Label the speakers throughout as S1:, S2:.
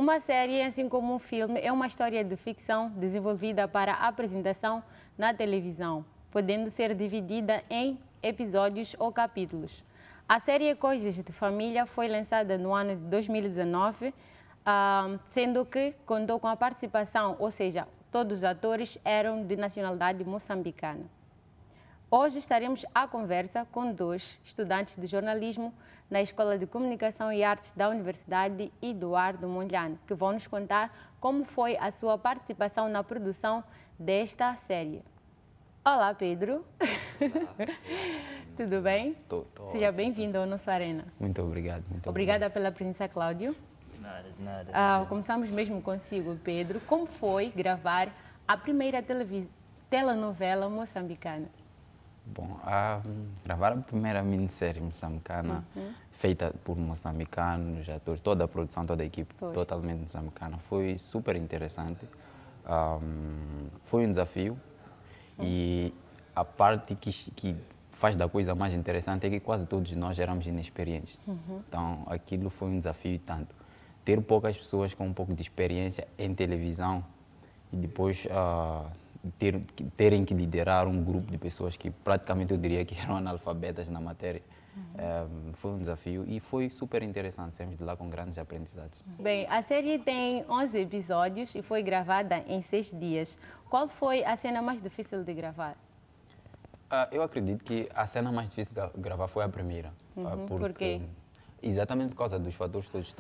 S1: Uma série, assim como um filme, é uma história de ficção desenvolvida para apresentação na televisão, podendo ser dividida em episódios ou capítulos. A série Coisas de Família foi lançada no ano de 2019, sendo que contou com a participação, ou seja, todos os atores eram de nacionalidade moçambicana. Hoje estaremos à conversa com dois estudantes de jornalismo na Escola de Comunicação e Artes da Universidade Eduardo Mondlane, que vão nos contar como foi a sua participação na produção desta série. Olá, Pedro.
S2: Olá.
S1: Tudo bem?
S2: Tô
S1: Seja bem-vindo ao nosso Arena.
S2: Muito obrigado.
S1: Obrigada pela presença, Cláudio.
S3: Nada.
S1: Começamos mesmo consigo, Pedro. Como foi gravar a primeira telenovela moçambicana?
S2: Bom, gravar a primeira minissérie moçambicana, feita por moçambicanos, atores, toda a produção, toda a equipe, totalmente moçambicana, foi super interessante. Foi um desafio e a parte que faz da coisa mais interessante é que quase todos nós éramos inexperientes. Então, aquilo foi um desafio e tanto. Ter poucas pessoas com um pouco de experiência em televisão e depois terem que liderar um grupo de pessoas que praticamente eu diria que eram analfabetas na matéria. Foi um desafio e foi super interessante, saímos de lá com grandes aprendizados.
S1: Bem, a série tem 11 episódios e foi gravada em 6 dias. Qual foi a cena mais difícil de gravar?
S2: Eu acredito que a cena mais difícil de gravar foi a primeira.
S1: Por quê?
S2: Exatamente por causa dos fatores todos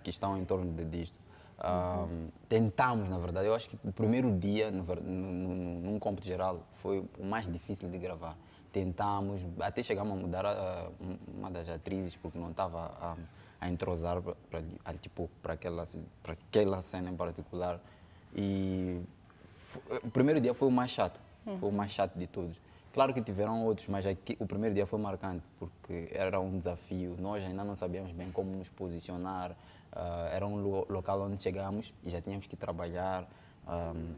S2: que estão em torno disto. Tentamos, na verdade, eu acho que o primeiro dia, num cômputo geral, foi o mais difícil de gravar. Tentamos, até chegamos a mudar uma das atrizes, porque não estava a entrosar para aquela cena em particular. E o primeiro dia foi o mais chato, foi o mais chato de todos. Claro que tiveram outros, mas o primeiro dia foi marcante, porque era um desafio. Nós ainda não sabíamos bem como nos posicionar. Era um local onde chegamos e já tínhamos que trabalhar.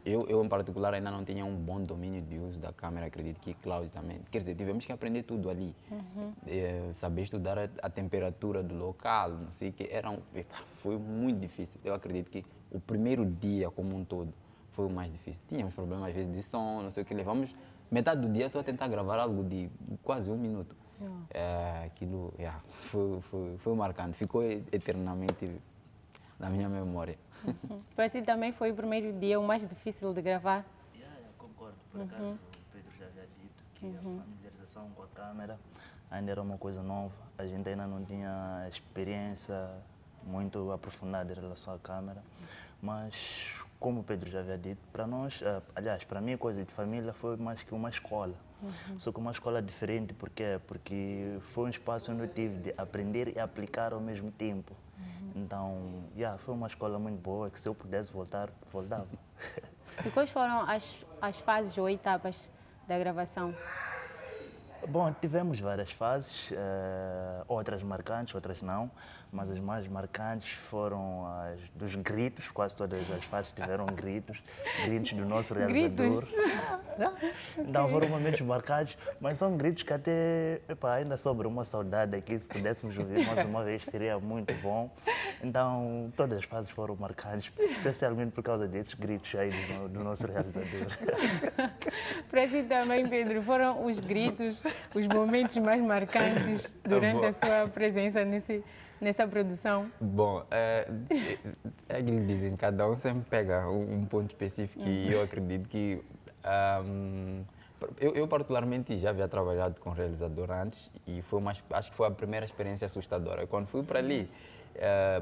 S2: Eu, em particular, ainda não tinha um bom domínio de uso da câmera, acredito que Cláudio também. Quer dizer, tivemos que aprender tudo ali. Saber estudar a temperatura do local, não sei o que. Foi muito difícil. Eu acredito que o primeiro dia, como um todo, foi o mais difícil. Tínhamos problemas, às vezes, de som, não sei o que. Levamos metade do dia só a tentar gravar algo de quase 1 minuto. Aquilo foi marcante, ficou eternamente na minha memória.
S1: Para si também foi o primeiro dia o mais difícil de gravar?
S3: Eu concordo, por acaso o Pedro já havia dito que a familiarização com a câmera ainda era uma coisa nova. A gente ainda não tinha experiência muito aprofundada em relação à câmera, mas como o Pedro já havia dito, para nós, aliás, para mim, Coisa de Família foi mais que uma escola. Só que uma escola diferente, por quê? Porque foi um espaço onde eu tive de aprender e aplicar ao mesmo tempo. Então, foi uma escola muito boa, que se eu pudesse voltar, voltava.
S1: E quais foram as fases ou etapas da gravação?
S3: Bom, tivemos várias fases, outras marcantes, outras não, mas as mais marcantes foram as dos gritos, quase todas as fases tiveram gritos do nosso realizador. Então foram momentos marcados, mas são gritos que até ainda sobra uma saudade aqui, se pudéssemos ouvir mais uma vez seria muito bom. Então todas as fases foram marcantes, especialmente por causa desses gritos aí do nosso realizador.
S1: Para si também, Pedro, foram os gritos, os momentos mais marcantes durante a sua presença nessa produção?
S2: Bom, é que lhe dizem, cada um sempre pega um ponto específico e eu acredito que eu particularmente já havia trabalhado com realizador antes e acho que foi a primeira experiência assustadora. Quando fui para ali,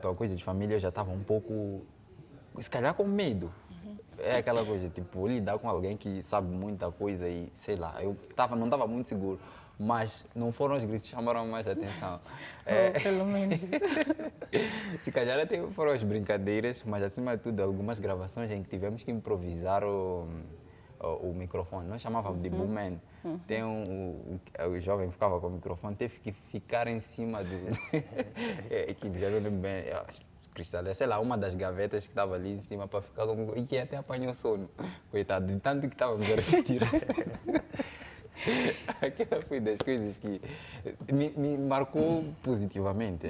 S2: para Coisa de Família, eu já estava um pouco, se calhar com medo. É aquela coisa, tipo, lidar com alguém que sabe muita coisa e, sei lá, não estava muito seguro, mas não foram os gritos que chamaram mais a atenção.
S1: Pelo menos.
S2: Se calhar até foram as brincadeiras, mas acima de tudo, algumas gravações em que tivemos que improvisar o microfone. Nós chamávamos de boomman. Tem o jovem que ficava com o microfone, teve que ficar em cima que já não lembro bem, cristal, sei lá, uma das gavetas que estava ali em cima para ficar com... E que até apanhou sono. Coitado, de tanto que estávamos a repetir assim. Aquela foi das coisas que me marcou positivamente.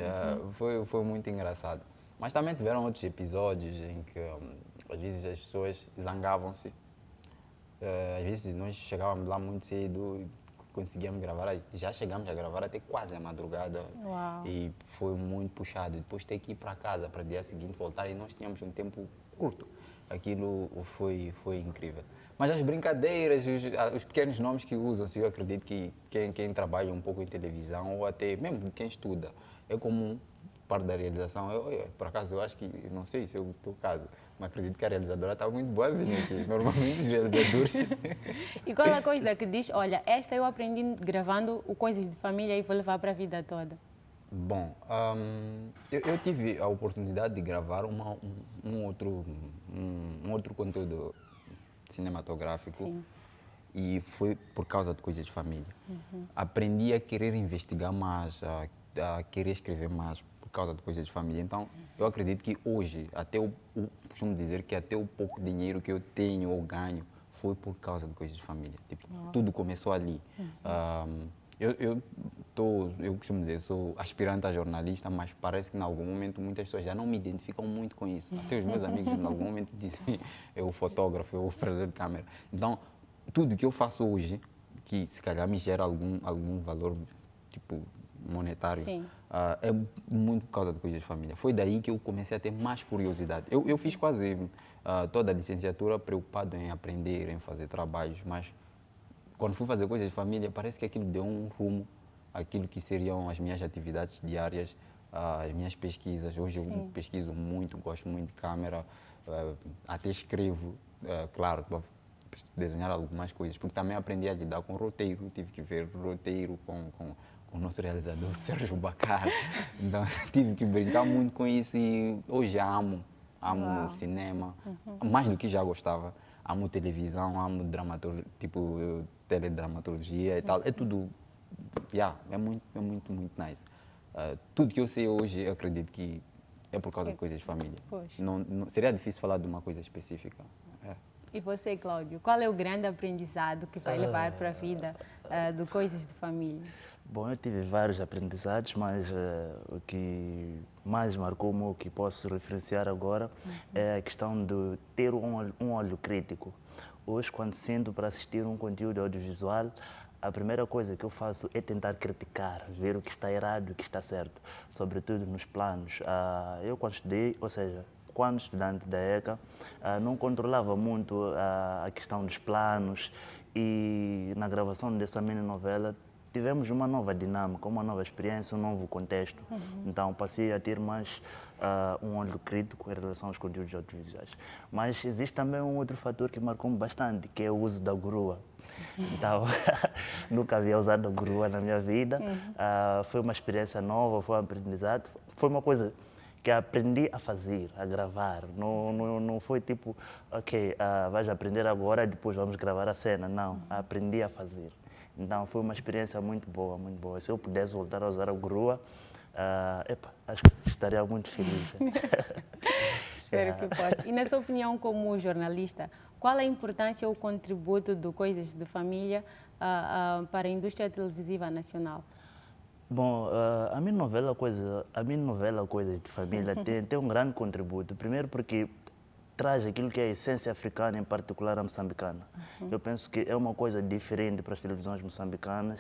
S2: Foi muito engraçado. Mas também tiveram outros episódios em que às vezes as pessoas zangavam-se. Às vezes nós chegávamos lá muito cedo e conseguíamos gravar, já chegamos a gravar até quase à madrugada.
S1: Uau.
S2: E foi muito puxado. Depois ter que ir para casa para o dia seguinte voltar e nós tínhamos um tempo curto. Aquilo foi incrível. Mas as brincadeiras, os pequenos nomes que usam-se, eu acredito que quem trabalha um pouco em televisão ou até mesmo quem estuda, é comum parte da realização. Por acaso, eu acho que, não sei se é o teu caso, mas acredito que a realizadora está muito boazinha aqui. Normalmente os realizadores...
S1: E qual a coisa que diz, olha, esta eu aprendi gravando o Coisas de Família e vou levar para a vida toda?
S2: Bom, eu tive a oportunidade de gravar um outro conteúdo cinematográfico.
S1: Sim.
S2: E foi por causa de Coisas de Família. Aprendi a querer investigar mais, a querer escrever mais por causa de Coisas de Família. Então, eu acredito que hoje, costumo dizer que até o pouco dinheiro que eu tenho ou ganho foi por causa de Coisas de Família. Tipo, tudo começou ali. Eu costumo dizer, sou aspirante a jornalista, mas parece que em algum momento muitas pessoas já não me identificam muito com isso. Até os meus amigos em algum momento dizem eu o fotógrafo, eu o operador de câmera. Então, tudo que eu faço hoje, que se calhar me gera algum valor tipo monetário, é muito por causa de Coisas de Família. Foi daí que eu comecei a ter mais curiosidade. Eu fiz quase toda a licenciatura preocupado em aprender, em fazer trabalhos, mas quando fui fazer Coisas de Família, parece que aquilo deu um rumo àquilo que seriam as minhas atividades diárias, as minhas pesquisas. Hoje eu pesquiso muito, gosto muito de câmera, até escrevo, claro, para desenhar algumas coisas, porque também aprendi a lidar com roteiro, tive que ver roteiro com o nosso realizador, Sérgio Bacar. Então, tive que brincar muito com isso e hoje amo o cinema, mais do que já gostava. Amo televisão, amo dramaturgia, tipo teledramaturgia e tal. É tudo, é muito nice. Tudo que eu sei hoje, eu acredito que é por causa de Coisas de Família. Não, seria difícil falar de uma coisa específica.
S1: E você, Cláudio, qual é o grande aprendizado que vai levar para a vida do Coisas de Família?
S3: Bom, eu tive vários aprendizados, mas o que mais marcou-me, o que posso referenciar agora, é a questão de ter um olho crítico. Hoje, quando sento para assistir um conteúdo audiovisual, a primeira coisa que eu faço é tentar criticar, ver o que está errado e o que está certo, sobretudo nos planos. Eu, quando estudei, ou seja, quando estudante da ECA, não controlava muito a questão dos planos e na gravação dessa mini-novela tivemos uma nova dinâmica, uma nova experiência, um novo contexto. Então passei a ter mais um olho crítico em relação aos conteúdos audiovisuais. Mas existe também um outro fator que marcou-me bastante, que é o uso da grua. Então, nunca havia usado a grua na minha vida. Foi uma experiência nova, foi um aprendizado. Foi uma coisa que aprendi a fazer, a gravar. Não foi tipo, ok, vais aprender agora e depois vamos gravar a cena. Não, aprendi a fazer. Então foi uma experiência muito boa, muito boa. Se eu pudesse voltar a usar a grua, acho que estaria muito feliz.
S1: Espero que possa. E na sua opinião como jornalista, qual a importância ou o contributo do Coisas de Família para a indústria televisiva nacional?
S3: Bom, a minha novela Coisas de Família tem um grande contributo. Primeiro porque traz aquilo que é a essência africana, em particular a moçambicana. Eu penso que é uma coisa diferente para as televisões moçambicanas,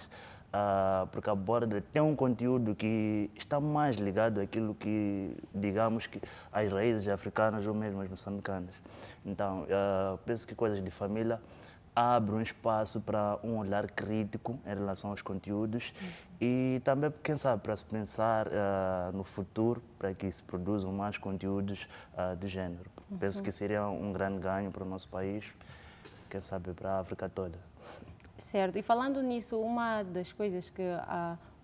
S3: porque aborda, tem um conteúdo que está mais ligado àquilo que, digamos, que às raízes africanas ou mesmo as moçambicanas. Então, penso que Coisas de Família abre um espaço para um olhar crítico em relação aos conteúdos e também, quem sabe, para se pensar no futuro, para que se produzam mais conteúdos do género. Penso que seria um grande ganho para o nosso país, quem sabe para a África toda.
S1: Certo. E falando nisso, uma das coisas que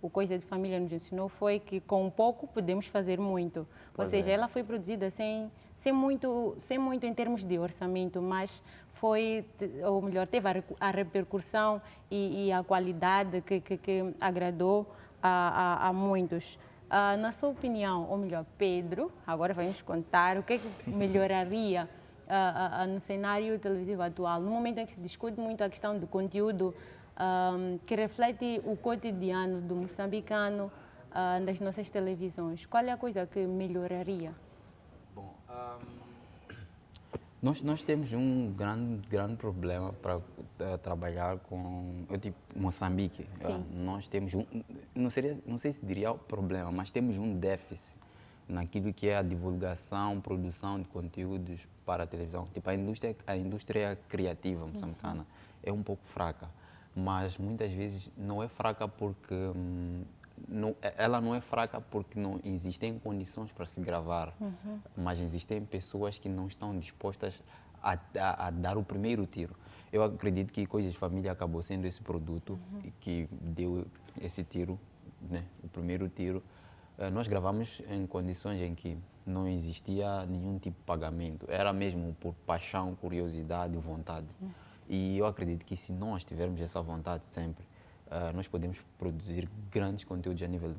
S1: o Coisa de Família nos ensinou foi que com pouco podemos fazer muito. Ou seja, ela foi produzida sem muito em termos de orçamento, mas foi, ou melhor, teve a repercussão e a qualidade que agradou a muitos. Na sua opinião, ou melhor, Pedro, agora vai nos contar o que é que melhoraria no cenário televisivo atual, no momento em que se discute muito a questão do conteúdo que reflete o cotidiano do moçambicano nas nossas televisões. Qual é a coisa que melhoraria?
S2: Nós temos um grande problema para trabalhar com, eu tipo, Moçambique. Nós temos não sei se diria o problema, mas temos um déficit naquilo que é a divulgação, produção de conteúdos para a televisão. Tipo, a indústria criativa moçambicana é um pouco fraca, mas muitas vezes não é fraca porque ela não é fraca porque não existem condições para se gravar, mas existem pessoas que não estão dispostas a dar o primeiro tiro. Eu acredito que Coisas de Família acabou sendo esse produto que deu esse tiro, né? O primeiro tiro. Nós gravamos em condições em que não existia nenhum tipo de pagamento. Era mesmo por paixão, curiosidade, vontade. E eu acredito que se nós tivermos essa vontade sempre, nós podemos produzir grandes conteúdos a nível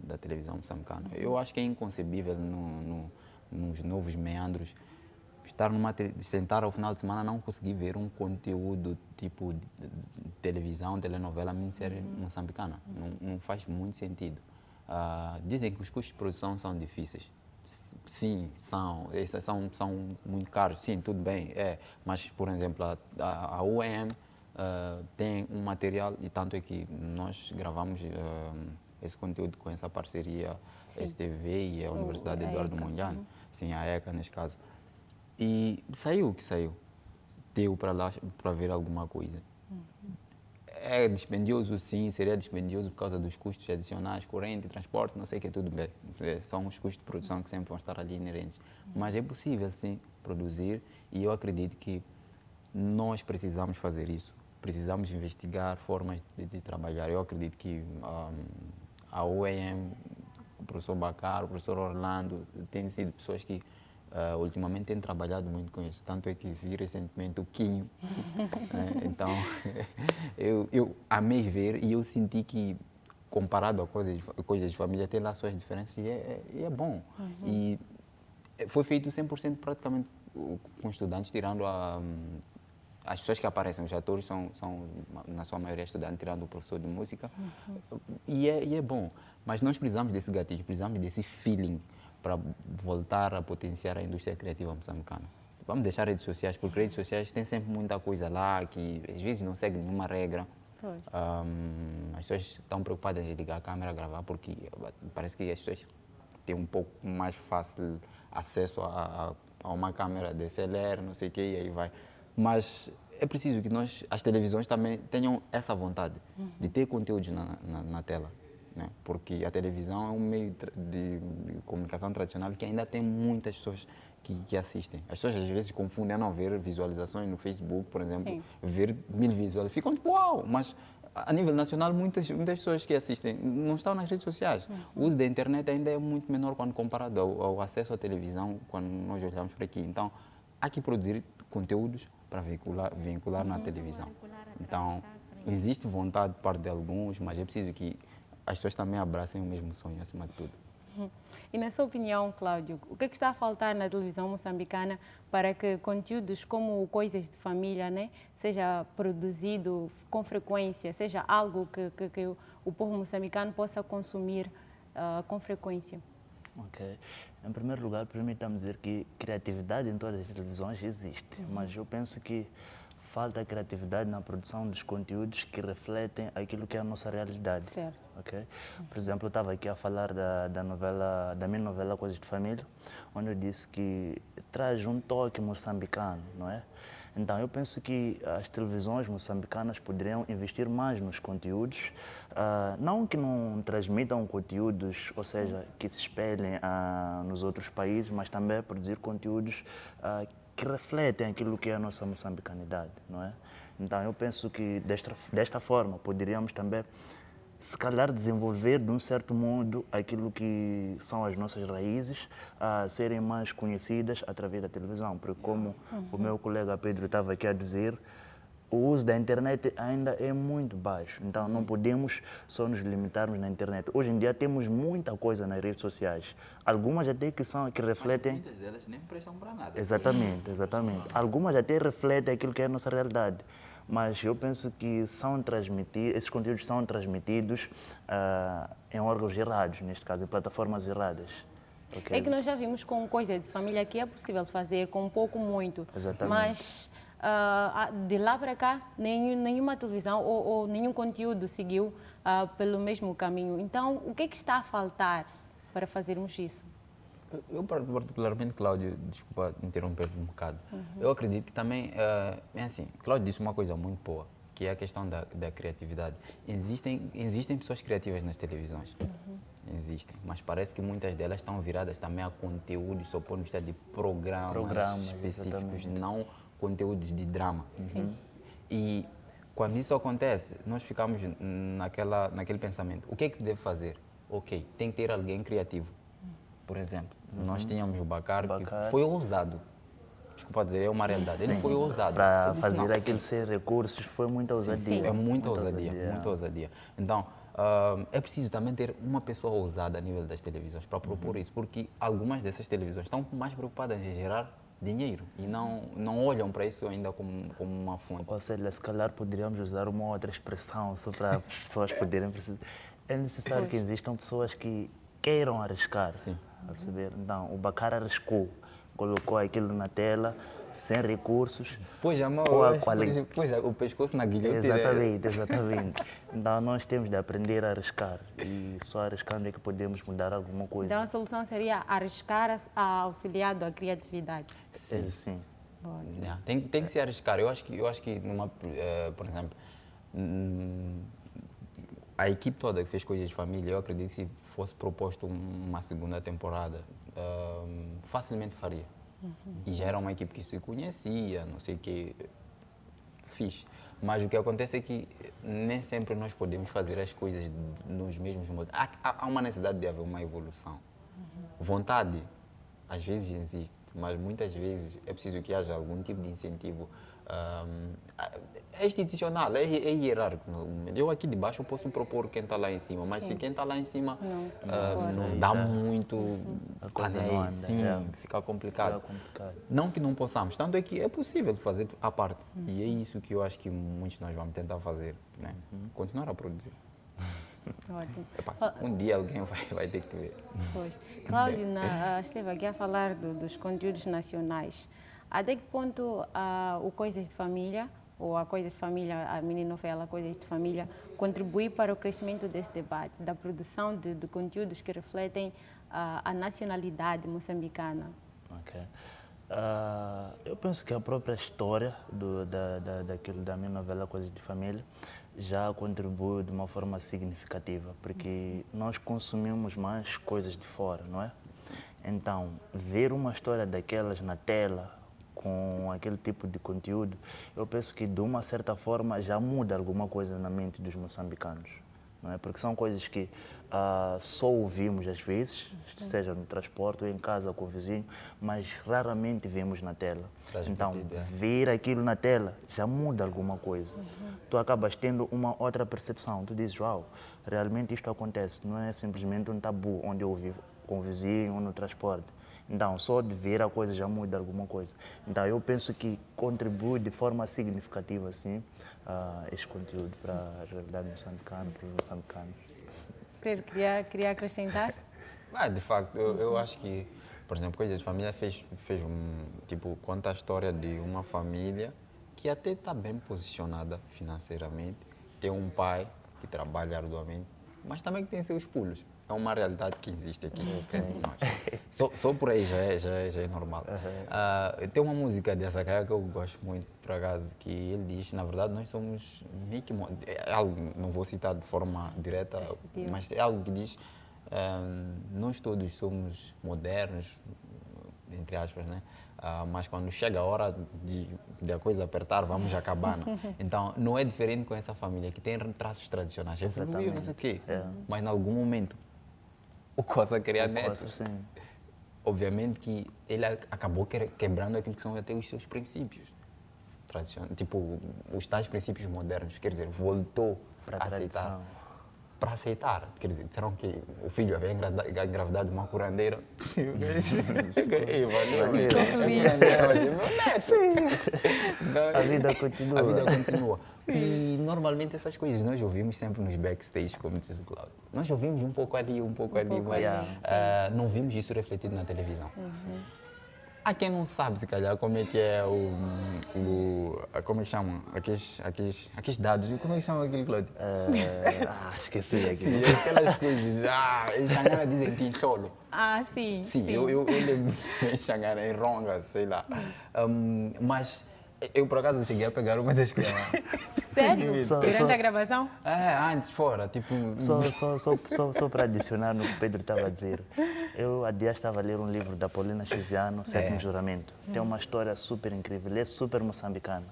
S2: da televisão moçambicana. Eu acho que é inconcebível nos novos meandros sentar ao final de semana não conseguir ver um conteúdo tipo de televisão, telenovela, minissérie moçambicana. Não faz muito sentido. Dizem que os custos de produção são difíceis. Sim, são muito caros. Sim, tudo bem. Mas, por exemplo, a UEM tem um material, e tanto é que nós gravamos esse conteúdo com essa parceria STV e a Universidade Eduardo Mondlane, sim, a ECA neste caso. E saiu o que saiu. Deu para lá para ver alguma coisa. É dispendioso, sim, seria dispendioso por causa dos custos adicionais, corrente, transporte, não sei o que, tudo bem. São os custos de produção que sempre vão estar ali inerentes. Mas é possível, sim, produzir e eu acredito que nós precisamos fazer isso. Precisamos investigar formas de trabalhar. Eu acredito que a UEM, o professor Bacaro, o professor Orlando, têm sido pessoas que ultimamente têm trabalhado muito com isso. Tanto é que vi recentemente o Quinho. Então, eu amei ver e eu senti que, comparado a coisas de família, tem lá suas diferenças e é bom. E foi feito 100% praticamente com estudantes, tirando as pessoas que aparecem, os atores são na sua maioria estudantes, tirando o professor de música. E é bom. Mas nós precisamos desse gatilho, precisamos desse feeling para voltar a potenciar a indústria criativa moçambicana. Vamos deixar redes sociais, porque redes sociais tem sempre muita coisa lá que às vezes não segue nenhuma regra. As pessoas estão preocupadas em ligar a câmera, gravar, porque parece que as pessoas têm um pouco mais fácil acesso a uma câmera DSLR, não sei o que, e aí vai. Mas é preciso que as televisões também tenham essa vontade de ter conteúdos na tela. Né? Porque a televisão é um meio de comunicação tradicional que ainda tem muitas pessoas que assistem. As pessoas às vezes confundem a não ver visualizações no Facebook, por exemplo, sim, ver 1000 visualizações. Ficam tipo, uau! Mas a nível nacional, muitas pessoas que assistem não estão nas redes sociais. O uso da internet ainda é muito menor quando comparado ao acesso à televisão, quando nós olhamos para aqui. Então, há que produzir conteúdos para vincular na televisão. Então, existe vontade de parte de alguns, mas é preciso que as pessoas também abracem o mesmo sonho, acima de tudo.
S1: E na sua opinião, Cláudio, o que está a faltar na televisão moçambicana para que conteúdos como Coisas de Família, né, seja produzido com frequência, seja algo que o povo moçambicano possa consumir com frequência?
S3: Ok. Em primeiro lugar, permita-me dizer que criatividade em todas as televisões existe, mas eu penso que falta criatividade na produção dos conteúdos que refletem aquilo que é a nossa realidade.
S1: Certo.
S3: Okay? Por exemplo, eu estava aqui a falar da minha novela Coisas de Família, onde eu disse que traz um toque moçambicano, não é? Então, eu penso que as televisões moçambicanas poderiam investir mais nos conteúdos, não que não transmitam conteúdos, ou seja, que se espelhem nos outros países, mas também produzir conteúdos que refletem aquilo que é a nossa moçambicanidade, não é? Então, eu penso que desta forma poderíamos também, se calhar, desenvolver de um certo modo aquilo que são as nossas raízes a serem mais conhecidas através da televisão, porque como o meu colega Pedro estava aqui a dizer, o uso da internet ainda é muito baixo, então não podemos só nos limitarmos na internet. Hoje em dia temos muita coisa nas redes sociais, algumas até que refletem...
S2: Mas muitas delas nem prestam para nada.
S3: Exatamente. Algumas até refletem aquilo que é a nossa realidade, mas eu penso que esses conteúdos são transmitidos em órgãos errados, neste caso, em plataformas erradas. Ok.
S1: É que nós já vimos com coisa de família que é possível fazer com pouco, muito.
S3: Exatamente.
S1: Mas de lá para cá, nenhuma televisão ou nenhum conteúdo seguiu pelo mesmo caminho. Então, o que é que está a faltar para fazermos isso?
S2: Eu particularmente, Cláudio, desculpa interromper um bocado, eu acredito que também, é assim, Cláudio disse uma coisa muito boa, que é a questão da criatividade. Existem pessoas criativas nas televisões, existem, mas parece que muitas delas estão viradas também a conteúdos, sob o ponto de vista de programas específicos,
S3: exatamente.
S2: não conteúdos de drama.
S1: Sim.
S2: E quando isso acontece, nós ficamos naquele pensamento, o que é que deve fazer? Ok, tem que ter alguém criativo. Por exemplo, nós tínhamos o Bacar, que foi ousado. Desculpa dizer, é uma realidade. Ele foi ousado.
S3: Para
S2: Ele disse,
S3: fazer
S2: não,
S3: aquele
S2: sim,
S3: sem recursos foi muita ousadia.
S2: é muita ousadia, muita ousadia. Então, é preciso também ter uma pessoa ousada a nível das televisões para propor isso, porque algumas dessas televisões estão mais preocupadas em gerar dinheiro e não olham para isso ainda como uma fonte.
S3: Ou seja, se calhar poderíamos usar uma outra expressão só para as pessoas poderem perceber. É necessário que existam pessoas que queiram arriscar.
S2: Sim.
S3: A perceber? Então, o Bacar arriscou, colocou aquilo na tela, sem recursos.
S2: Pois, amor, o pescoço na guilhotina.
S3: Exatamente. Então, nós temos de aprender a arriscar. E só arriscando é que podemos mudar alguma coisa.
S1: Então, a solução seria arriscar auxiliado à criatividade.
S3: Sim.
S2: Yeah, tem que se arriscar. Eu acho que por exemplo, a equipe toda que fez Coisas de Família, eu acredito que se fosse proposto uma segunda temporada, facilmente faria. E já era uma equipe que se conhecia, não sei o que, fixe. Mas o que acontece é que nem sempre nós podemos fazer as coisas nos mesmos modos. Há uma necessidade de haver uma evolução. Vontade, às vezes existe, mas muitas vezes é preciso que haja algum tipo de incentivo institucional, é hierárquico. Eu aqui de baixo eu posso propor quem está lá em cima, mas se quem está lá em cima não dá muito,
S3: A coisa não anda,
S2: sim, fica complicado. Não que não possamos, tanto é que é possível fazer a parte. E é isso que eu acho que muitos de nós vamos tentar fazer, né? Continuar a produzir.
S1: Ótimo.
S2: Epá, um dia alguém vai ter que ver.
S1: Pois. Cláudio, esteve aqui a falar dos conteúdos nacionais. Até que ponto o Coisas de Família, ou a Coisas de Família, a mini-novela Coisas de Família, contribui para o crescimento desse debate, da produção de conteúdos que refletem a nacionalidade moçambicana?
S3: Ok. Eu penso que a própria história da minha novela Coisas de Família já contribui de uma forma significativa, porque nós consumimos mais coisas de fora, não é? Então, ver uma história daquelas na tela, com aquele tipo de conteúdo, eu penso que de uma certa forma já muda alguma coisa na mente dos moçambicanos, não é? Porque são coisas que só ouvimos às vezes, seja no transporte ou em casa com o vizinho, mas raramente vemos na tela. Então, ver aquilo na tela já muda alguma coisa. Tu acabas tendo uma outra percepção. Tu dizes, uau, realmente isto acontece. Não é simplesmente um tabu onde eu vivo com o vizinho ou no transporte. Então, só de ver a coisa já muda alguma coisa. Então, eu penso que contribui de forma significativa, sim, este conteúdo para a realidade moçambicana, para os moçambicanos.
S1: Pedro, queria acrescentar?
S2: De facto, eu acho que, por exemplo, Coisas de Família fez conta a história de uma família que até está bem posicionada financeiramente, tem um pai que trabalha arduamente, mas também que tem seus pulos. É uma realidade que existe aqui entre nós. Só por aí já é normal. Tem uma música de Asakaia que eu gosto muito, por acaso, que ele diz, na verdade, nós somos meio que... É algo, não vou citar de forma direta, mas é algo que diz, nós todos somos modernos, entre aspas, né? Mas quando chega a hora de a coisa apertar, vamos acabar. Não? Então, não é diferente com essa família, que tem traços tradicionais. Evoluiu, não sei o quê. Mas, em algum momento, o Coça queria netos. Obviamente que ele acabou quebrando aquilo que são até os seus princípios. Tipo, os tais princípios modernos. Quer dizer, voltou
S3: para
S2: a aceitar. para aceitar. Quer dizer, disseram que o filho havia engravidado de uma curandeira. Ei, valeu,
S1: Ficou feliz.
S3: A vida continua.
S2: A vida continua. E normalmente essas coisas nós ouvimos sempre nos backstage, como diz o Cláudio. Nós ouvimos um pouco ali, mas não vimos isso refletido na televisão. Há quem não sabe, se calhar, como é que é como é que chamam? Aqueles dados. Como é que chamam aquilo, Cláudio?
S3: Esqueci aqui.
S2: Sim, aquelas coisas. Em Xangana dizem pincholo.
S1: Sim.
S2: Sim, eu lembro em Xangana, em Ronga, sei lá. Mas eu, por acaso, cheguei a pegar uma das coisas.
S1: Sério? Durante a gravação?
S2: Antes, fora, tipo...
S3: Só para adicionar no que o Pedro estava a dizer. Eu, há dias, estava a ler um livro da Paulina Chiziano, Sétimo Juramento. Tem uma história super incrível, ele é super moçambicano.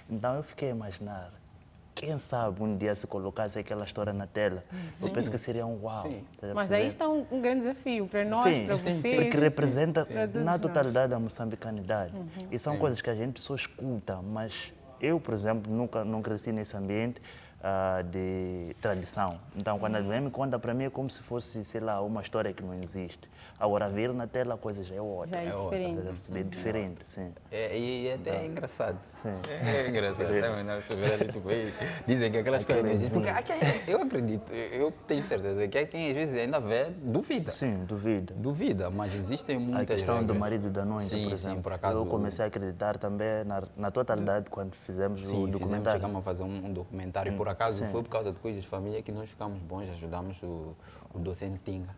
S3: Então, eu fiquei a imaginar, quem sabe um dia se colocasse aquela história na tela, eu penso que seria um uau.
S1: Mas aí está um grande desafio para nós, para vocês.
S3: Porque representa
S1: para todos
S3: na
S1: nós.
S3: totalidade a moçambicanidade. E são coisas que a gente só escuta, mas eu, por exemplo, nunca não cresci nesse ambiente de tradição. Então, quando alguém me conta, para mim é como se fosse, sei lá, uma história que não existe. Agora, ver na tela a coisa já é outra.
S1: Já é diferente.
S3: É diferente, sim.
S2: E até é engraçado.
S3: Sim.
S2: É engraçado. Também, não, se ver ali, tipo, dizem que aquelas coisas não existem. Porque há quem, eu acredito, eu tenho certeza que há quem às vezes ainda vê, duvida.
S3: Sim, duvida.
S2: Duvida, mas existem muitas
S3: A questão
S2: regras.
S3: do marido da noite,
S2: Sim,
S3: por exemplo.
S2: sim, por acaso.
S3: Eu comecei a acreditar também na totalidade quando fizemos o documentário.
S2: Chegamos a fazer um documentário. Por acaso, foi por causa de coisas de família que nós ficamos bons, ajudamos o docente Tinga,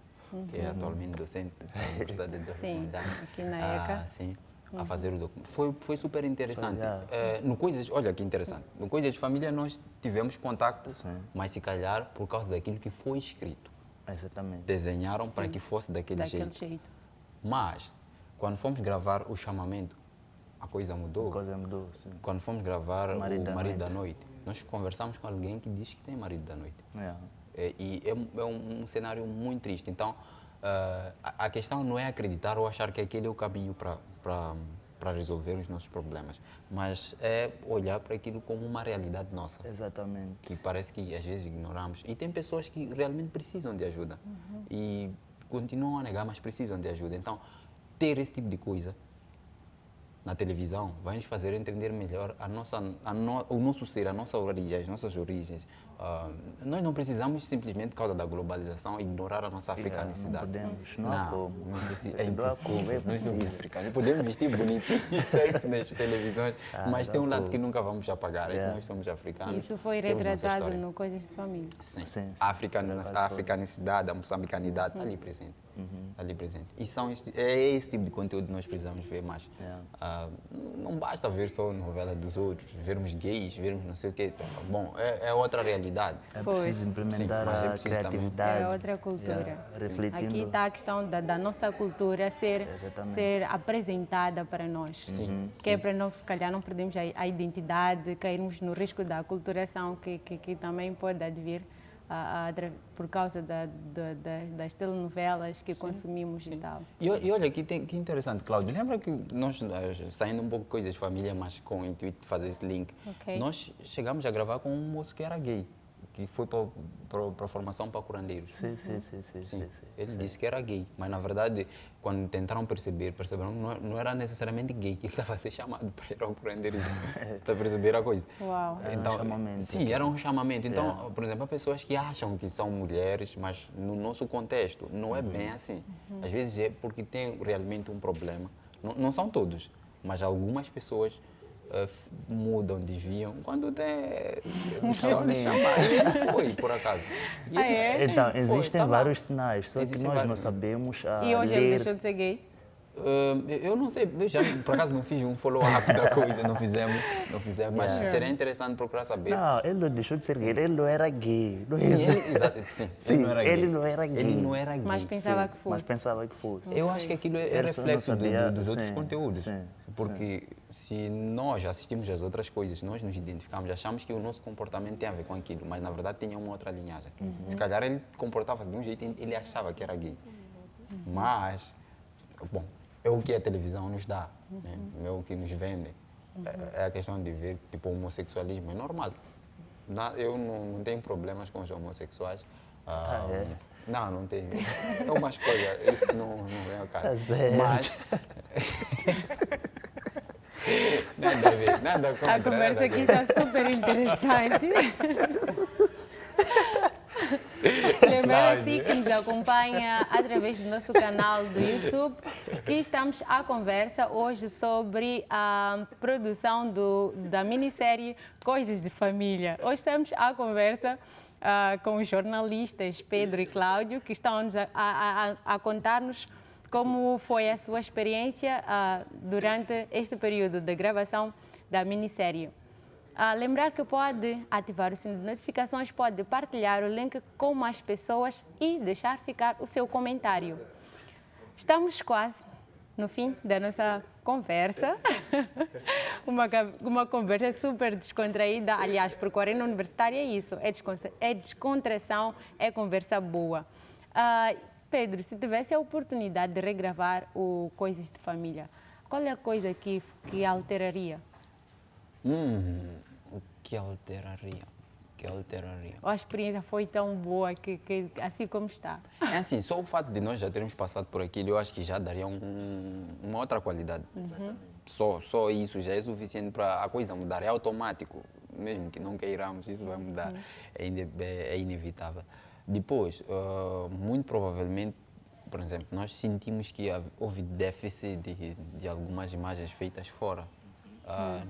S2: que é atualmente docente da Universidade de Documentário.
S1: Aqui na ECA.
S2: Sim, a fazer o documento. Foi super interessante.
S3: Foi,
S2: No Coisas, olha que interessante, no Coisas de Família nós tivemos contacto, mas se calhar por causa daquilo que foi escrito.
S3: Exatamente.
S2: Desenharam para que fosse daquele jeito. Mas, quando fomos gravar o chamamento, a coisa mudou.
S3: A coisa mudou, sim.
S2: Quando fomos gravar o Marido da
S3: Noite.
S2: Noite, nós conversamos com alguém que diz que tem marido da noite. E é um cenário muito triste. Então, a questão não é acreditar ou achar que aquele é o caminho para resolver os nossos problemas, mas é olhar para aquilo como uma realidade nossa.
S3: Exatamente.
S2: Que parece que às vezes ignoramos. E tem pessoas que realmente precisam de ajuda e continuam a negar, mas precisam de ajuda. Então, ter esse tipo de coisa na televisão vai nos fazer entender melhor o nosso ser, a nossa origem, as nossas origens. Nós não precisamos simplesmente, por causa da globalização, ignorar a nossa africanicidade.
S3: Não podemos, não há como.
S2: Não precisa,
S3: É impossível.
S2: Nós somos africanos. Podemos vestir bonitinho, certo, nas televisões, mas tem um lado que nunca vamos apagar, é que nós somos africanos.
S1: Isso foi
S2: temos nossa
S1: retratado
S2: história.
S1: no Coisas de Família.
S2: Sim. A africanicidade, a moçambicanidade está ali presente. Ali presente. E é esse tipo de conteúdo que nós precisamos ver mais. Não basta ver só novela dos outros, vermos gays, vermos não sei o quê. Bom, é outra realidade.
S3: É preciso implementar a criatividade.
S1: É outra cultura.
S3: Refletindo.
S1: Aqui está a questão da nossa cultura ser apresentada para nós. Que é para nós, se calhar, não perdermos a identidade, cairmos no risco da aculturação que também pode advir por causa das telenovelas que consumimos e tal.
S2: E olha, que interessante, Cláudio. Lembra que nós, saindo um pouco de coisas de família, mas com o intuito de fazer esse link, nós chegamos a gravar com um moço que era gay, que foi para a formação para curandeiros.
S3: Sim.
S2: Ele disse que era gay, mas na verdade, quando tentaram perceberam que não era necessariamente gay, que ele estava a ser chamado para ir ao curandeirismo. Para perceber a coisa.
S1: Uau.
S2: Então,
S3: Era um chamamento.
S2: Sim, era um chamamento. Então, por exemplo, há pessoas que acham que são mulheres, mas no nosso contexto não é bem assim. Às vezes é porque tem realmente um problema. Não são todos, mas algumas pessoas mudam, desviam, quando estão lhe chamar. E ele foi, por acaso.
S3: Então, existem
S2: tá
S3: vários sinais, só que
S2: Existem
S3: nós não
S2: vários.
S3: sabemos
S1: E hoje ele
S3: ler.
S1: deixou de ser gay?
S2: Eu não sei, eu já por acaso não fiz um follow-up da coisa, não fizemos, mas seria interessante procurar saber.
S3: Não, ele não deixou de ser gay, ele não era gay. Não
S2: Sim, ele não era gay.
S3: Ele não era gay.
S2: Ele não era gay.
S1: Mas pensava que
S3: Mas
S1: fosse.
S3: pensava que fosse.
S2: Eu acho que aquilo é
S3: Ele só não
S2: reflexo
S3: sabia,
S2: dos outros
S3: sim,
S2: conteúdos.
S3: sim,
S2: Porque se nós assistimos às outras coisas, nós nos identificamos, achamos que o nosso comportamento tem a ver com aquilo, mas na verdade tinha uma outra linhagem. Se calhar ele comportava-se de um jeito e ele achava que era gay. Mas, bom, é o que a televisão nos dá, né? É o que nos vende. É a questão de ver, tipo, o homossexualismo é normal. Eu não tenho problemas com os homossexuais,
S3: É?
S2: Não, não tem. É uma escolha, isso não vem ao caso.
S3: Tá certo.
S2: Mas. Nada a ver, nada contra.
S1: A conversa
S2: nada
S1: aqui
S2: contra.
S1: está super interessante. Lembrar assim que nos acompanha através do nosso canal do YouTube que estamos à conversa hoje sobre a produção da minissérie Coisas de Família. Hoje estamos à conversa com os jornalistas Pedro e Cláudio, que estão a contar-nos como foi a sua experiência durante este período de gravação da minissérie. Lembrar que pode ativar o sino de notificações, pode partilhar o link com mais pessoas e deixar ficar o seu comentário. Estamos quase no fim da nossa conversa. Uma conversa super descontraída. Aliás, porque a Arena Universitária é isso, é descontração, é conversa boa. Pedro, se tivesse a oportunidade de regravar o Coisas de Família, qual é a coisa que alteraria?
S2: O que alteraria? O que alteraria?
S1: A experiência foi tão boa que assim como está.
S2: É assim, só o fato de nós já termos passado por aquilo, eu acho que já daria uma outra qualidade. Só isso já é suficiente para a coisa mudar. É automático, mesmo que não queiramos, isso vai mudar. É inevitável. Depois, muito provavelmente, por exemplo, nós sentimos que houve déficit de algumas imagens feitas fora.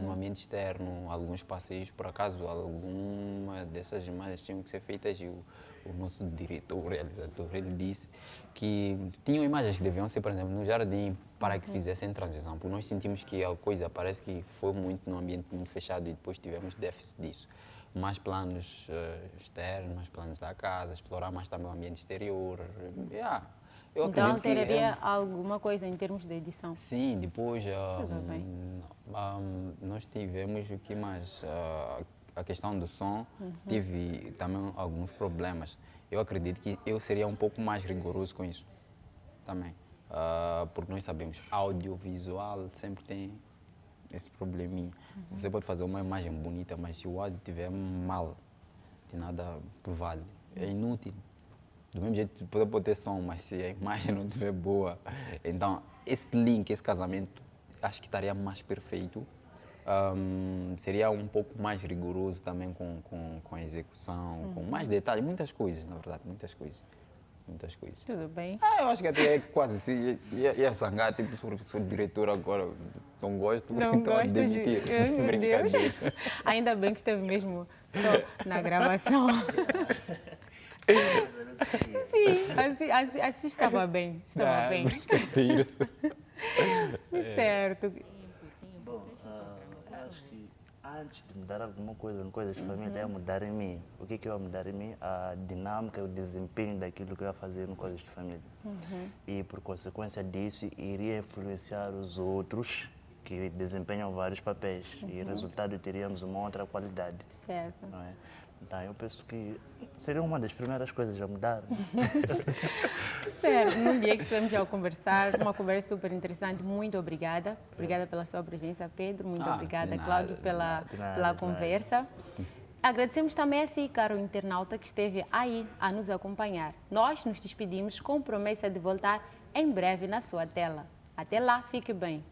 S2: No ambiente externo, alguns passeios, por acaso, alguma dessas imagens tinham que ser feitas e o nosso diretor, o realizador, ele disse que tinham imagens que deviam ser, por exemplo, no jardim, para que fizessem transição, porque nós sentimos que a coisa parece que foi muito num ambiente muito fechado e depois tivemos déficit disso. Mais planos externos, mais planos da casa, explorar mais também o ambiente exterior. Eu
S1: Então
S2: acredito que
S1: alteraria alguma coisa em termos de edição?
S2: sim, depois
S1: Tudo bem.
S2: nós tivemos o que mais? A questão do som, tive também alguns problemas. Eu acredito que eu seria um pouco mais rigoroso com isso também. Porque nós sabemos, audiovisual sempre tem esse probleminha. Você pode fazer uma imagem bonita, mas se o áudio estiver mal, de nada vale. É inútil. Do mesmo jeito, pode ter som, mas se a imagem não estiver boa. Então, esse link, esse casamento, acho que estaria mais perfeito. Seria um pouco mais rigoroso também com a execução, com mais detalhes, muitas coisas, na verdade, muitas coisas.
S1: Tudo bem.
S2: Eu acho que até quase se ia zangar, tipo, sou diretor agora, não gosto,
S1: Não
S2: então
S1: gosto de...
S2: demitir.
S1: Meu Deus.
S2: Brincadeira.
S1: Ainda bem que esteve mesmo só na gravação. Sim, assim estava bem. Estava bem.
S2: Brincadeira.
S1: Certo.
S3: Bom, acho que antes de mudar alguma coisa no Coisas de Família, é mudar em mim. O que eu ia mudar em mim? A dinâmica, o desempenho daquilo que eu ia fazer no Coisas de Família. E, por consequência disso, iria influenciar os outros que desempenham vários papéis. E, resultado, teríamos uma outra qualidade.
S1: Certo.
S3: Não é? Então, eu penso que seria uma das primeiras coisas a mudar.
S1: Certo. Num dia que estamos a conversar, uma conversa super interessante. Muito obrigada. Obrigada pela sua presença, Pedro. Muito obrigada,
S2: de nada,
S1: Cláudio,
S3: de nada,
S1: pela conversa. Agradecemos também a si, caro internauta, que esteve aí a nos acompanhar. Nós nos despedimos com promessa de voltar em breve na sua tela. Até lá, fique bem.